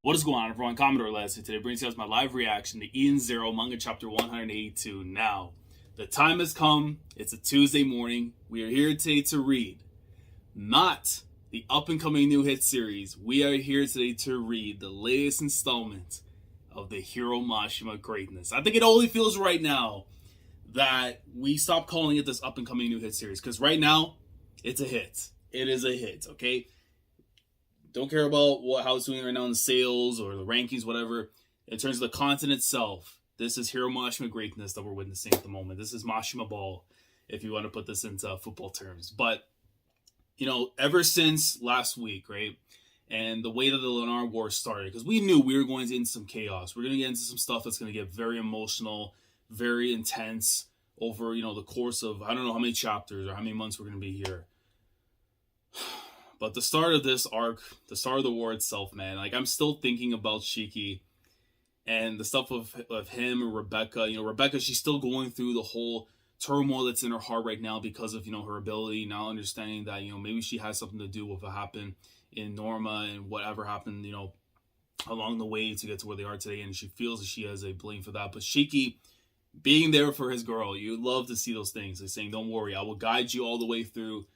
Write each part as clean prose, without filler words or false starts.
What is going on, everyone? Commodore Leslie today brings you guys my live reaction to Eden Zero manga chapter 182. Now, the time has come. It's a Tuesday morning. We are here today to read not the up-and-coming new hit series. We are here today to read the latest installment of the Hiro Mashima greatness. I think it only feels right now that we stop calling it this up-and-coming new hit series, because right now, it's a hit. It is a hit, okay? Don't care about how it's doing right now in the sales or the rankings, whatever. In terms of the content itself, this is Hiro Mashima greatness that we're witnessing at the moment. This is Mashima Ball, if you want to put this into football terms. But, you know, ever since last week, right, and the way that the Lendard War started, because we knew we were going into some chaos. We're going to get into some stuff that's going to get very emotional, very intense over, you know, the course of, I don't know how many chapters or how many months we're going to be here. But the start of this arc, the start of the war itself, man, like, I'm still thinking about Shiki and the stuff of him and Rebecca. You know, Rebecca, she's still going through the whole turmoil that's in her heart right now because of, you know, her ability, now understanding that, you know, maybe she has something to do with what happened in Norma and whatever happened, you know, along the way to get to where they are today. And she feels that she has a blame for that. But Shiki being there for his girl, you love to see those things. Like saying, don't worry, I will guide you all the way through.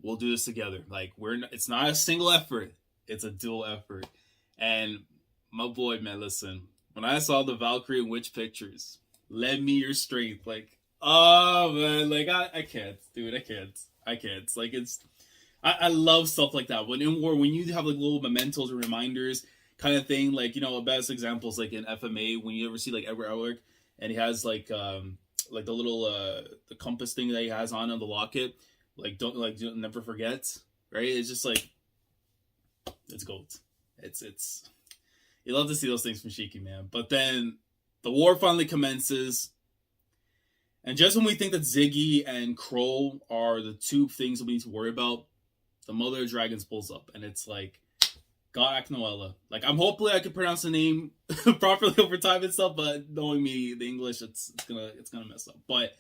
We'll do this together. Like, it's not a single effort. It's a dual effort. And my boy, man, listen. When I saw the Valkyrie and Witch pictures, lend me your strength. Like, oh, man. Like, I can't. Dude, I can't. Like, I love stuff like that. When in war, when you have, like, little mementos or reminders kind of thing. Like, you know, best examples, like, in FMA, when you ever see, like, Edward Elric, and he has, like the little, the compass thing that he has on the locket. Don't never forget, right? It's just like, it's gold. It's you love to see those things from Shiki, man. But then the war finally commences, and just when we think that Ziggy and Crow are the two things that we need to worry about, the Mother of Dragons pulls up, and it's like, God Aknoella. Like, I'm hopefully I can pronounce the name properly over time and stuff, but knowing me, the English, it's gonna mess up. But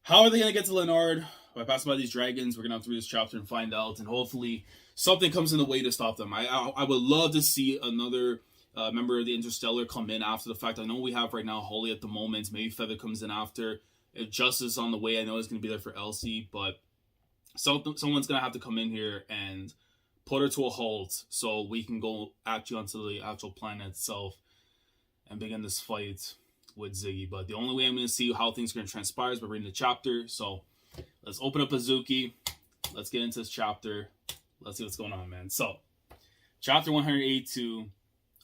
how are they gonna get to Lendard? By passing by these dragons, we're going to have to read this chapter and find out, and hopefully something comes in the way to stop them. I would love to see another member of the Interstellar come in after the fact. I know we have right now Holly at the moment. Maybe Feather comes in after. If Justice on the way, I know he's going to be there for Elsie, but someone's going to have to come in here and put her to a halt so we can go actually onto the actual planet itself and begin this fight with Ziggy. But the only way I'm going to see how things are going to transpire is by reading the chapter, so let's open up Azuki. Let's get into this chapter. Let's see what's going on, man. So, chapter 182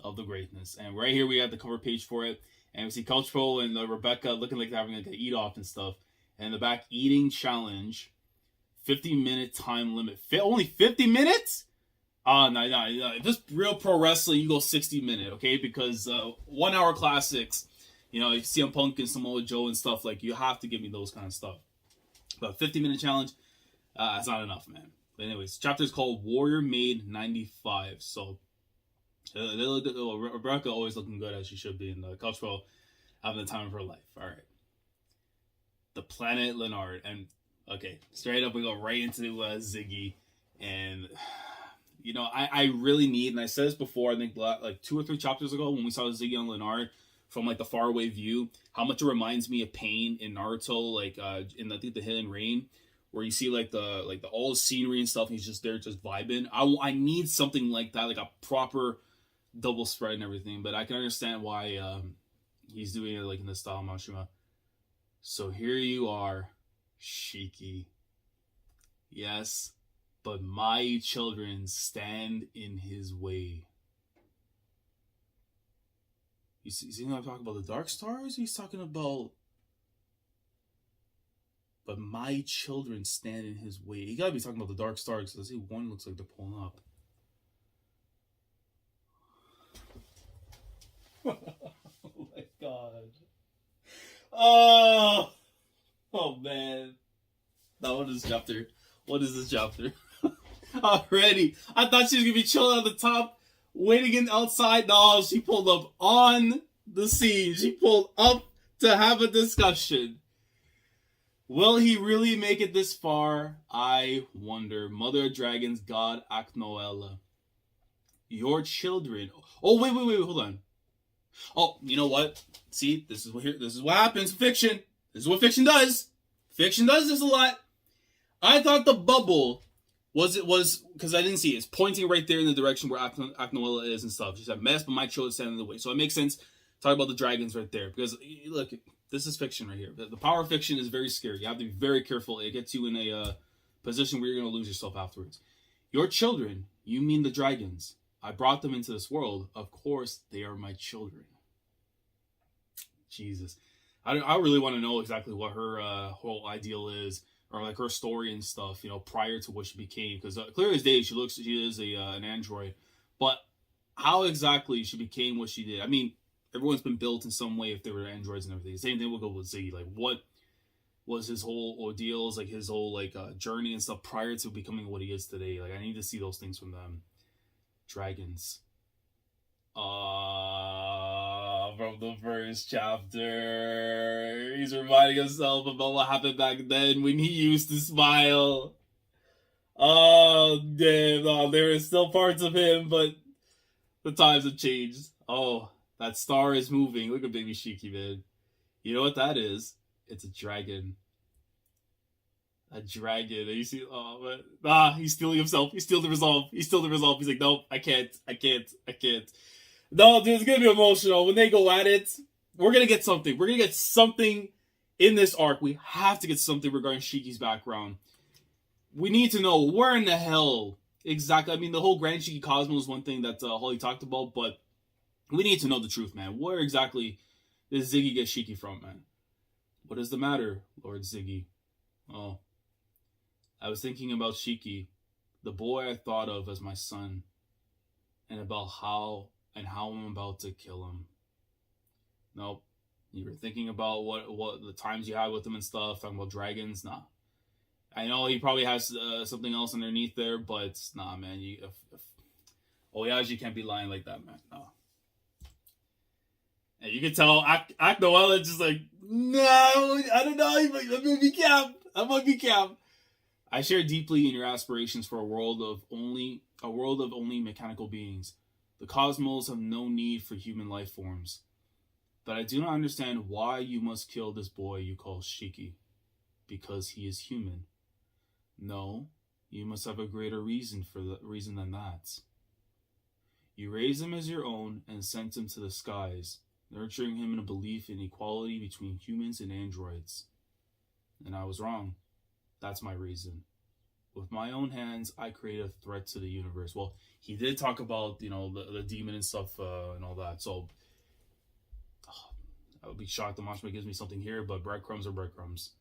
of the greatness. And right here we have the cover page for it. And we see Coach Pro and Rebecca looking like they're having like an eat off and stuff. And in the back, eating challenge. 50-minute time limit. Only 50 minutes? No. If it's real pro wrestling, you go 60-minute, okay? Because 1 hour classics, you know, you see CM Punk and Samoa Joe and stuff, like, you have to give me those kind of stuff. But 50-minute challenge, it's not enough, man. But anyways, chapter is called Warrior MAID 95. So, Rebecca always looking good as she should be, and the cultural having the time of her life. All right. The planet Lendard. And, okay, straight up we go right into Ziggy. And, you know, I really need, and I said this before, I think like 2 or 3 chapters ago when we saw Ziggy on Lendard, from like the faraway view, how much it reminds me of Pain in Naruto, like in I think the Hidden Rain, where you see like the all the scenery and stuff, and he's just there just vibing. I need something like that, like a proper double spread and everything. But I can understand why he's doing it like in this style of Mashima. So here you are, Shiki. Yes, but my children stand in his way. Is he not talking about the Dark Stars? He's talking about, but my children stand in his way. He gotta be talking about the Dark Stars, because I see one looks like they're pulling up. Oh my god. Oh man. Now what is this chapter? What is this chapter? Already. I thought she was gonna be chilling on the top, waiting in outside. No, she pulled up on the scene. She pulled up to have a discussion. Will he really make it this far? I wonder. Mother of Dragons, God Aknoella. your children. Oh, wait, hold on. Oh, you know what? See, this is what happens in fiction. This is what fiction does. Fiction does this a lot. I thought the bubble was because I didn't see it. It's pointing right there in the direction where Aknoella is and stuff. She said, "Mess, but my children stand in the way." So it makes sense. Talk about the dragons right there, because look, this is fiction right here. The power of fiction is very scary. You have to be very careful. It gets you in a position where you're going to lose yourself afterwards. Your children, you mean the dragons. I brought them into this world. Of course, they are my children. Jesus. I really want to know exactly what her whole ideal is, or like her story and stuff, prior to what she became. Because clear as day, she is an android. But how exactly she became what she did? I mean, everyone's been built in some way if they were androids and everything. Same thing will go with Ziggy. Like, what was his whole ordeals, like his whole journey and stuff prior to becoming what he is today? Like, I need to see those things from them. Dragons. From the first chapter, he's reminding himself about what happened back then when he used to smile. Oh, damn. Oh, there are still parts of him, but the times have changed. Oh, that star is moving. Look at baby Shiki, man. You know what that is? It's a dragon. A dragon. You see? Oh, man. He's stealing himself. He's stealing the resolve. He's like, nope, I can't. No, dude, it's gonna be emotional. When they go at it, we're gonna get something. We're gonna get something in this arc. We have to get something regarding Shiki's background. We need to know where in the hell exactly. I mean, the whole Grand Shiki Cosmos is one thing that Holly talked about, but we need to know the truth, man. Where exactly did Ziggy get Shiki from, man? What is the matter, Lord Ziggy? Oh, I was thinking about Shiki, the boy I thought of as my son, and about how I'm about to kill him. Nope. You were thinking about what the times you had with him and stuff, talking about dragons. Nah. I know he probably has something else underneath there, but nah, man. Oyaji can't be lying like that, man. No. And you can tell Aknoella just like, no, I don't know. I'm gonna be capped. I share deeply in your aspirations for a world of only mechanical beings. The cosmos have no need for human life forms. But I do not understand why you must kill this boy you call Shiki. Because he is human. No, you must have a greater reason than that. You raised him as your own and sent him to the skies, nurturing him in a belief in equality between humans and androids. And I was wrong. That's my reason. With my own hands, I create a threat to the universe. Well, he did talk about, the demon and stuff and all that. So, I would be shocked if Mashima gives me something here, but breadcrumbs are breadcrumbs.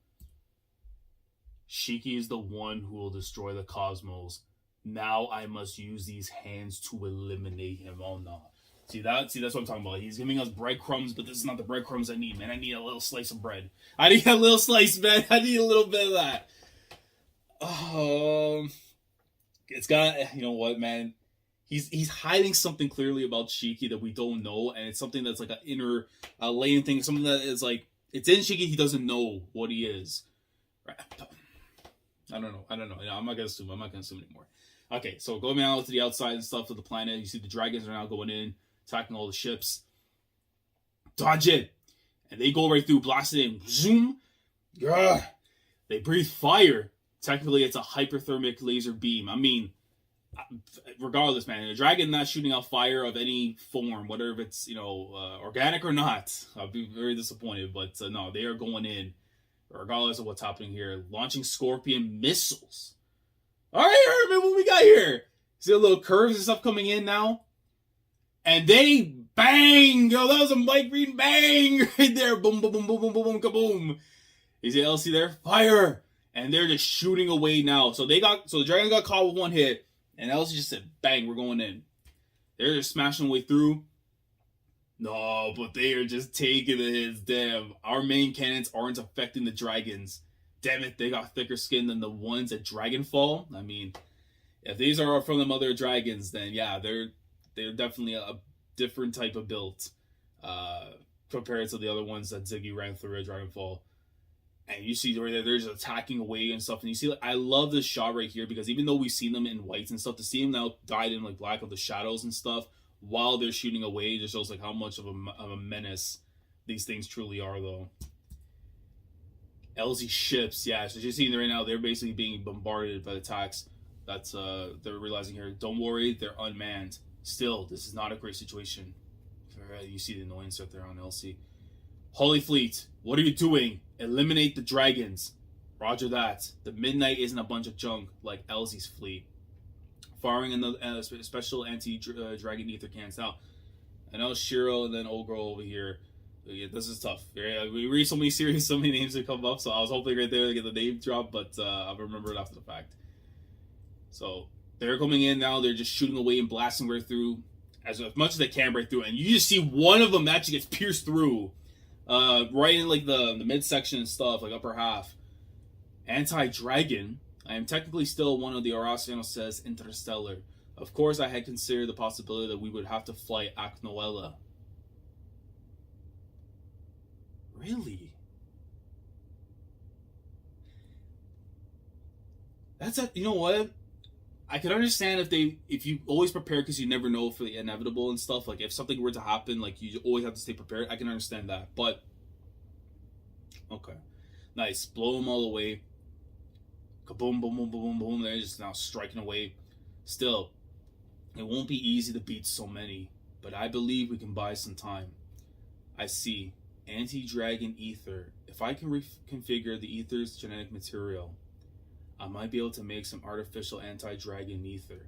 Shiki is the one who will destroy the cosmos. Now I must use these hands to eliminate him. Oh, no. See, that's what I'm talking about. He's giving us breadcrumbs, but this is not the breadcrumbs I need, man. I need a little slice of bread. I need a little slice, man. I need a little bit of that. It's got, you know what, man? He's hiding something clearly about Shiki that we don't know, and it's something that's like an inner latent thing, something that is like, it's in Shiki, he doesn't know what he is. Right? I don't know. I'm not gonna assume anymore. Okay, so going out to the outside and stuff of the planet, you see the dragons are now going in, attacking all the ships. Dodge it! And they go right through, blast it in. Zoom! Grr. They breathe fire. Technically, it's a hyperthermic laser beam. I mean, regardless, man, a dragon not shooting out fire of any form, whether if it's, organic or not, I'll be very disappointed. But no, they are going in, regardless of what's happening here, launching Scorpion missiles. All right, Hermit, what we got here? See the little curves and stuff coming in now? And they bang! Yo, that was a Mike Green bang right there. Boom, boom, boom, boom, boom, boom, boom, kaboom. You see LC there? Fire! And they're just shooting away now. So the dragon got caught with one hit, and Elsie just said, bang, we're going in. They're just smashing way through. No, but they are just taking the hits. Damn, our main cannons aren't affecting the dragons. Damn it, they got thicker skin than the ones at Dragonfall. I mean, if these are from the mother dragons, then yeah, they're definitely a different type of build compared to the other ones that Ziggy ran through at Dragonfall. And you see right there, they're just attacking away and stuff. And you see, like, I love this shot right here because even though we've seen them in whites and stuff, to see them now dyed in like black of the shadows and stuff while they're shooting away just shows like how much of a menace these things truly are, though. LZ ships, yeah. So you're seeing right now, they're basically being bombarded by attacks. That's they're realizing here. Don't worry, they're unmanned. Still, this is not a great situation. You see the annoyance right there on LC. Holy Fleet, what are you doing? Eliminate the dragons. Roger that. The Midnight isn't a bunch of junk like Elzie's fleet. Firing in the special anti-dragon ether cans. Now, I know Shiro and then Old Girl over here. Yeah, this is tough. We read so many series, so many names that come up, so I was hoping right there to get the name drop, but I'll remember it after the fact. So, they're coming in now. They're just shooting away and blasting right through as much as they can right through. And you just see one of them actually gets pierced through. Right in like the midsection and stuff, like upper half. Anti-dragon. I am technically still one of the Horaciano says interstellar. Of course, I had considered the possibility that we would have to fly Aknoella. Really? That's a, you know what? I could understand if you always prepare because you never know for the inevitable and stuff. Like if something were to happen, like you always have to stay prepared. I can understand that, but okay, nice. Blow them all away. Kaboom, boom, boom, boom, boom, boom. They're just now striking away. Still, it won't be easy to beat so many, but I believe we can buy some time. I see. Anti-dragon ether. If I can reconfigure the ether's genetic material, I might be able to make some artificial anti-dragon ether.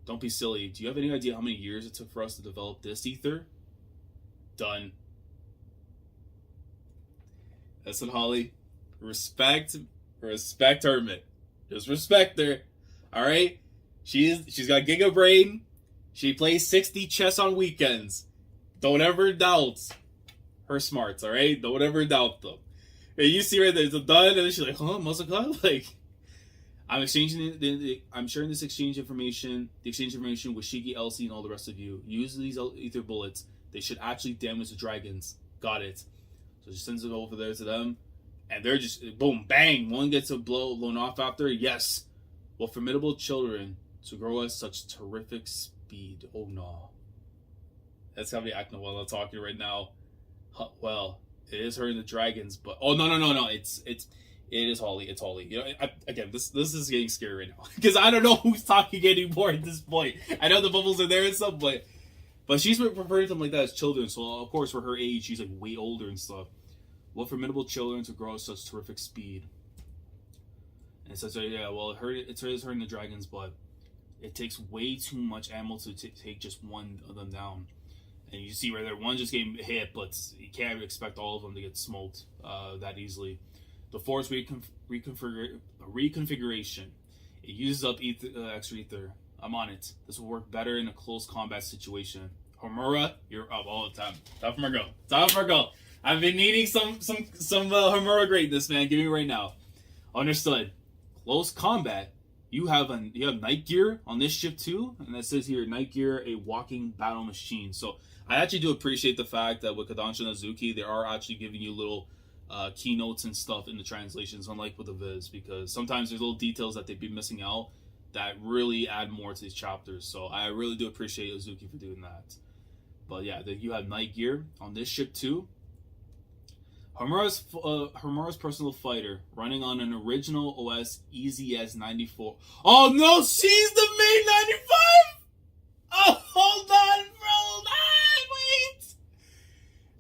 Don't be silly. Do you have any idea how many years it took for us to develop this ether? Done. That's what, Holly. Respect Hermit. Just respect her. Alright? She's got Giga Brain. She plays 60 chess on weekends. Don't ever doubt her smarts, alright? Don't ever doubt them. And you see right there, it's done, and then she's like, huh, Masaka? Like, I'm exchanging I'm sharing this exchange information with Shiki, Elsie, and all the rest of you. Use these ether bullets. They should actually damage the dragons. Got it. So she sends it over there to them, and they're just boom, bang. One gets a blown off after. Yes. Well, formidable children to grow at such terrific speed. Oh no. That's gotta be Aknoella talking right now. Well, it is her and the dragons, but oh no. It is Holly. It's Holly. You know, again, this is getting scary right now because I don't know who's talking anymore at this point. I know the bubbles are there and stuff, but she's referring to them like that as children. So of course, for her age, she's like way older and stuff. What formidable children to grow at such terrific speed. And it says, yeah, well, it is her and the dragons, but it takes way too much ammo to take just one of them down. And you see right there, one just getting hit, but you can't expect all of them to get smoked that easily. The force reconfiguration. It uses up extra ether. I'm on it. This will work better in a close combat situation. Homura, you're up all the time. Time for my girl. Time for my girl. I've been needing some Homura greatness, man. Give me right now. Understood. Close combat. You have night gear on this ship too, and that says here night gear, a walking battle machine. So I actually do appreciate the fact that with Kodansha and Azuki, they are actually giving you little keynotes and stuff in the translations, unlike with the Viz, because sometimes there's little details that they'd be missing out that really add more to these chapters. So I really do appreciate Azuki for doing that. But yeah, you have night gear on this ship too. Homura's personal fighter running on an original OS EZS94. Oh no, she's the MAID 95! Oh, hold on, bro! Wait!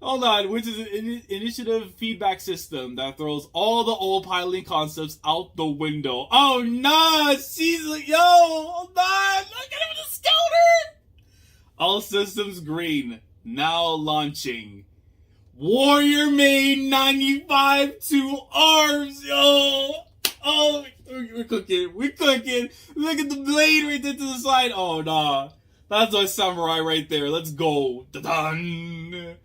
Hold on, which is an initiative feedback system that throws all the old piloting concepts out the window. Oh no, she's like, yo, hold on! Look at him with the scouter! All systems green. Now launching. Warrior MAID 95 to arms, yo! Oh, we're cooking. We're cooking. Look at the blade right there to the side. Oh, nah. That's a samurai right there. Let's go. Da-dun!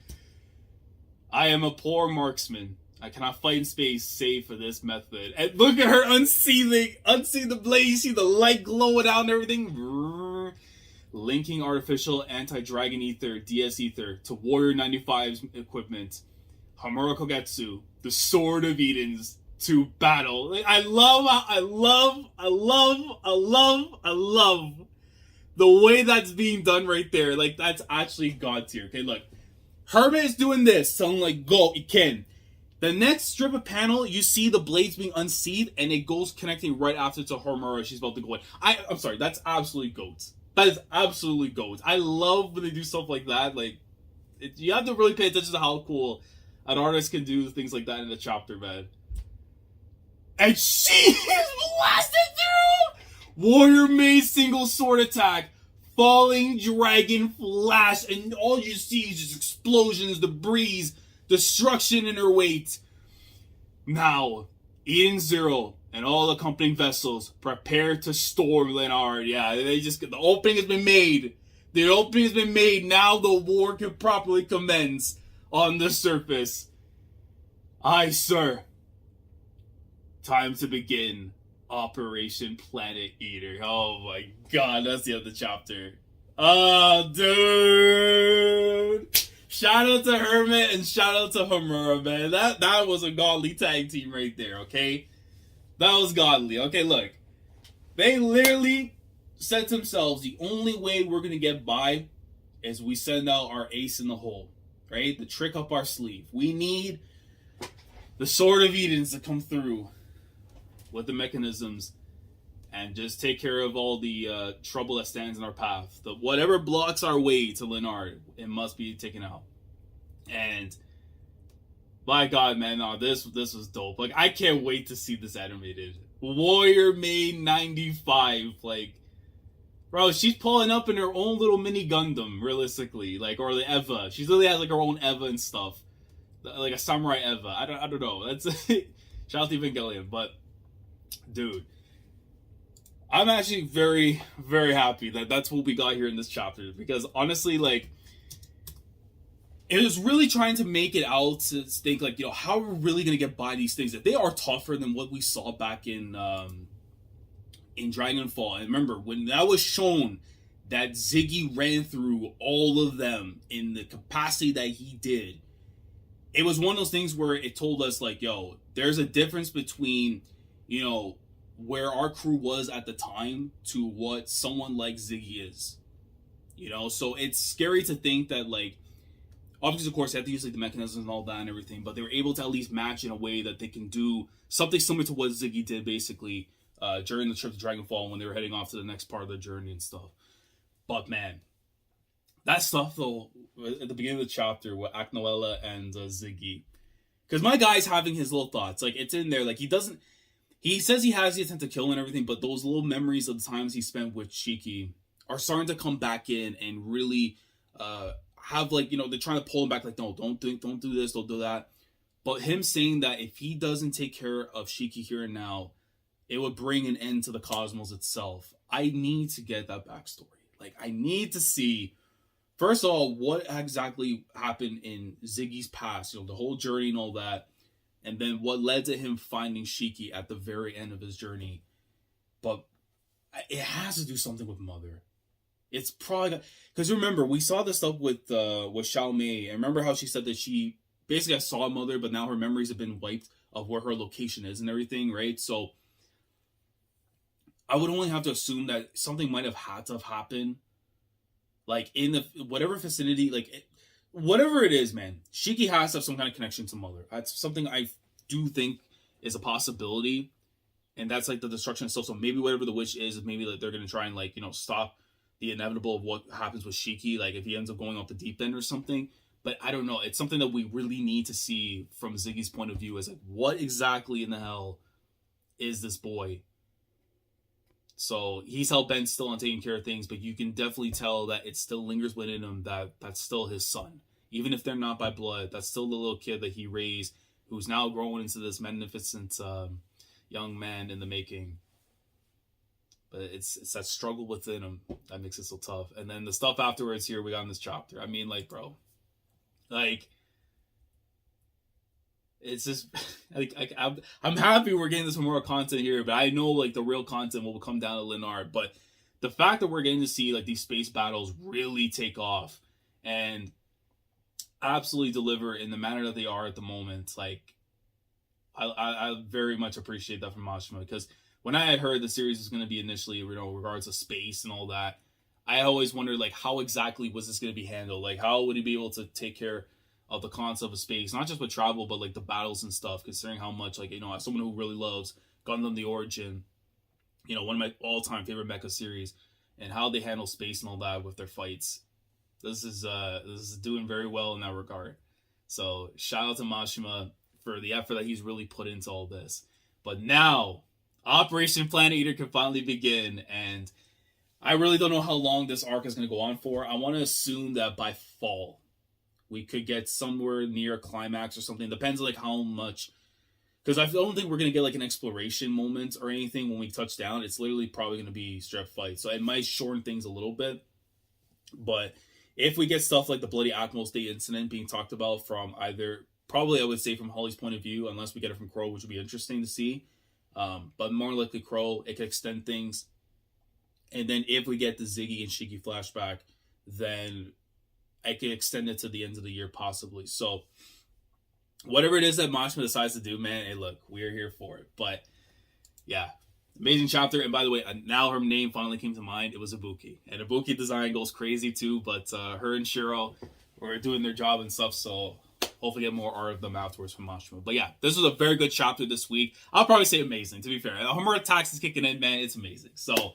I am a poor marksman. I cannot fight in space save for this method. And look at her unsealing. Unsealing the blade. You see the light glowing out and everything. Linking artificial anti-dragon ether, DS ether, to Warrior 95's equipment. Homura Kogetsu, the Sword of Edens. to battle. Like, I love the way that's being done right there. Like, that's actually God tier. Okay, look. Hermit is doing this, telling like, go, you can. The next strip of panel, you see the blades being unsheathed, and it goes connecting right after to Homura. She's about to go in. I'm sorry, that's absolutely goat. That is absolutely goat. I love when they do stuff like that. Like, you have to really pay attention to how cool an artist can do things like that in a chapter, man. And she is blasted through! Warrior Maid single sword attack. Falling dragon flash, and all you see is just explosions, debris, destruction in her wake. Now, Eden Zero and all accompanying vessels prepare to storm Lendard. Yeah, the opening has been made. The opening has been made. Now the war can properly commence on the surface. Aye, sir. Time to begin Operation Planet Eater. Oh my god, that's the end of the chapter. Oh, dude. Shout out to Hermit and shout out to Homura, man. That was a godly tag team right there, okay? That was godly. Okay, look. They literally said to themselves, the only way we're going to get by is we send out our ace in the hole, right? The trick up our sleeve. We need the Sword of Edens to come through with the mechanisms and just take care of all the trouble that stands in our path. Whatever blocks our way to Lendard, it must be taken out. And by God, man, this was dope. Like, I can't wait to see this animated. Warrior Maid 95, like, bro, she's pulling up in her own little mini Gundam, realistically, like, or the Eva. She literally has like her own Eva and stuff, like a samurai Eva. I don't know. That's shout out to Evangelion, but dude, I'm actually very, very happy that that's what we got here in this chapter, because honestly, like, it was really trying to make it out to think like, how are we really gonna get by these things? If they are tougher than what we saw back in Dragonfall. And remember, when that was shown that Ziggy ran through all of them in the capacity that he did, it was one of those things where it told us like, yo, there's a difference between, where our crew was at the time to what someone like Ziggy is. So it's scary to think that, like, obviously, of course, they have to use like the mechanisms and all that and everything, but they were able to at least match in a way that they can do something similar to what Ziggy did, basically, during the trip to Dragonfall when they were heading off to the next part of the journey and stuff. But, man, that stuff, though, at the beginning of the chapter with Aknoella and Ziggy, because my guy's having his little thoughts. Like, it's in there. Like, he says he has the intent to kill and everything, but those little memories of the times he spent with Shiki are starting to come back in and really have, like, they're trying to pull him back, like, no, don't do this, don't do that. But him saying that if he doesn't take care of Shiki here and now, it would bring an end to the cosmos itself. I need to get that backstory. Like, I need to see, first of all, what exactly happened in Ziggy's past, the whole journey and all that, and then what led to him finding Shiki at the very end of his journey. But it has to do something with Mother. It's probably because remember, we saw this stuff with Xiao Mei, and remember how she said that she basically saw Mother, but now her memories have been wiped of where her location is and everything, right? So I would only have to assume that something might have had to have happened, like in the whatever vicinity, like whatever it is, man. Shiki has to have some kind of connection to Mother. That's something I do think is a possibility, and that's like the destruction itself. So maybe whatever the wish is, maybe like they're gonna try and like stop the inevitable of what happens with Shiki, like if he ends up going off the deep end or something. But I don't know. It's something that we really need to see from Ziggy's point of view, is like, what exactly in the hell is this boy? So he's hell-bent still on taking care of things, but you can definitely tell that it still lingers within him that that's still his son. Even if they're not by blood, that's still the little kid that he raised, who's now growing into this magnificent young man in the making. But it's that struggle within him that makes it so tough. And then the stuff afterwards here we got in this chapter. I mean, like, bro, like, it's just like I'm happy we're getting this more content here, but I know like the real content will come down to Lendard. But the fact that we're getting to see like these space battles really take off and absolutely deliver in the manner that they are at the moment, like, I very much appreciate that from Mashima, because when I had heard the series was going to be initially, regards to space and all that, I always wondered, like, how exactly was this going to be handled? Like, how would he be able to take care of the concept of space, not just with travel, but like the battles and stuff, considering how much, like, as someone who really loves Gundam The Origin, one of my all-time favorite mecha series, and how they handle space and all that with their fights. This is doing very well in that regard. So shout out to Mashima for the effort that he's really put into all this. But now, Operation Planet Eater can finally begin, and I really don't know how long this arc is going to go on for. I want to assume that by fall, we could get somewhere near a climax or something. Depends like how much, because I don't think we're going to get like an exploration moment or anything when we touch down. It's literally probably going to be straight fight. So it might shorten things a little bit. But if we get stuff like the Bloody Atmos Day incident being talked about from either, probably I would say from Holly's point of view, unless we get it from Crow, which would be interesting to see. But more likely Crow, it could extend things. And then if we get the Ziggy and Shiki flashback, then I could extend it to the end of the year possibly. So whatever it is that Mashima decides to do, man, hey, look, we're here for it. But yeah, amazing chapter. And by the way, now her name finally came to mind. It was Ibuki. And Ibuki design goes crazy too, but her and Shiro were doing their job and stuff, so hopefully get more art of them afterwards from Mashima. But yeah, this was a very good chapter this week. I'll probably say amazing, to be fair. The Homura attacks is kicking in, man. It's amazing. So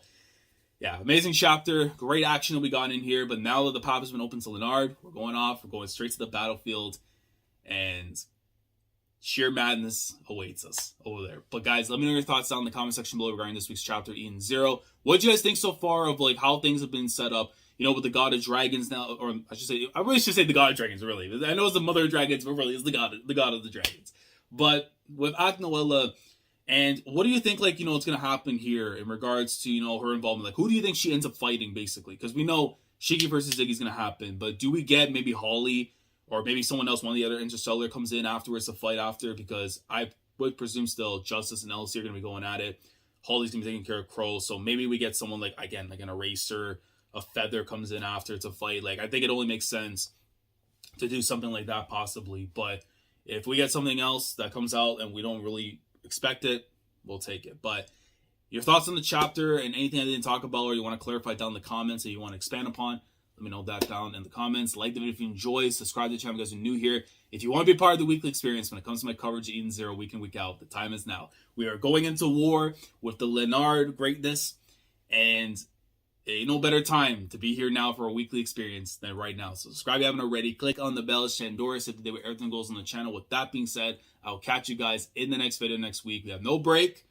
yeah, amazing chapter. Great action that we got in here. But now that the path has been open to Lendard, we're going off. We're going straight to the battlefield. And sheer madness awaits us over there. But guys, let me know your thoughts down in the comment section below regarding this week's chapter Eden Zero. What do you guys think so far of like how things have been set up? With the God of Dragons now, or I really should say the God of Dragons, really. I know it's the Mother of Dragons, but really it's the God of the Dragons. But with Aknoella, and what do you think, like, it's going to happen here in regards to, her involvement? Like, who do you think she ends up fighting, basically? Because we know Shiki versus Ziggy is going to happen, but do we get maybe Holly or maybe someone else, one of the other Interstellar comes in afterwards to fight after? Because I would presume still Justice and Elsie are going to be going at it. Holly's going to be taking care of Crow, so maybe we get someone like, again, like an Eraser, a Feather comes in after to fight. Like, I think it only makes sense to do something like that possibly. But if we get something else that comes out and we don't really expect it, we'll take it. But your thoughts on the chapter and anything I didn't talk about or you want to clarify down in the comments or you want to expand upon, let me know that down in the comments. Like the video if you enjoy. Subscribe to the channel if you guys are new here. If you want to be part of the weekly experience when it comes to my coverage of Eden Zero week in, week out, the time is now. We are going into war with the Lendard greatness, and ain't no better time to be here now for a weekly experience than right now. So subscribe if you haven't already. Click on the bell. Shandora said today where everything goes on the channel. With that being said, I'll catch you guys in the next video next week. We have no break.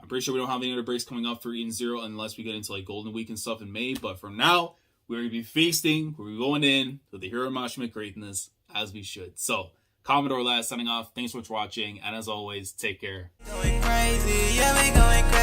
I'm pretty sure we don't have any other breaks coming up for Eden Zero unless we get into like Golden Week and stuff in May. But for now, we're going to be feasting. We're going in with the Hero Mashima greatness as we should. So Commodore last signing off. Thanks so much for watching. And as always, take care. Going crazy. Yeah, we going crazy.